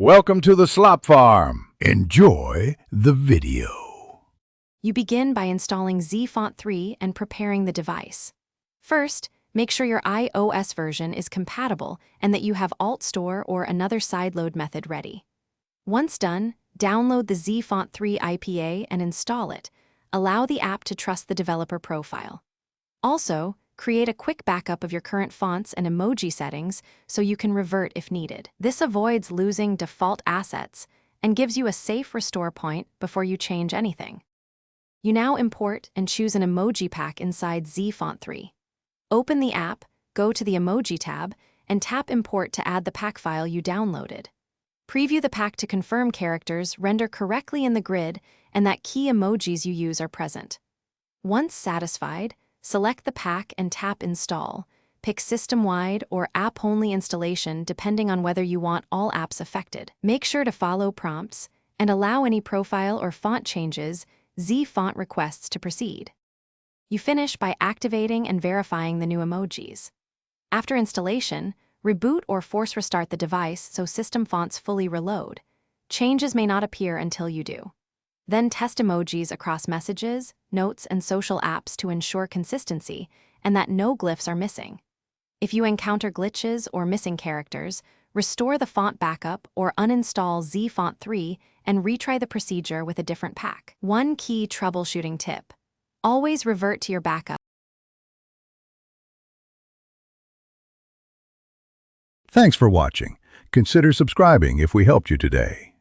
Welcome to the Slop Farm. Enjoy the video. You begin by installing Zfont 3 and preparing the device. First, make sure your iOS version is compatible and that you have Alt Store or another sideload method ready. Once done, download the Zfont 3 IPA and install it. Allow the app to trust the developer profile. Also, create a quick backup of your current fonts and emoji settings so you can revert if needed. This avoids losing default assets and gives you a safe restore point before you change anything. You now import and choose an emoji pack inside Zfont 3. Open the app, go to the Emoji tab, and tap Import to add the pack file you downloaded. Preview the pack to confirm characters render correctly in the grid and that key emojis you use are present. Once satisfied, select the pack and tap Install. Pick system-wide or app-only installation depending on whether you want all apps affected. Make sure to follow prompts and allow any profile or font changes Zfont requests to proceed. You finish by activating and verifying the new emojis. After installation, reboot or force restart the device so system fonts fully reload. Changes may not appear until you do. Then test emojis across messages, notes, and social apps to ensure consistency and that no glyphs are missing. If you encounter glitches or missing characters, restore the font backup or uninstall Zfont 3 and retry the procedure with a different pack. One key troubleshooting tip: always revert to your backup. Thanks for watching. Consider subscribing if we helped you today.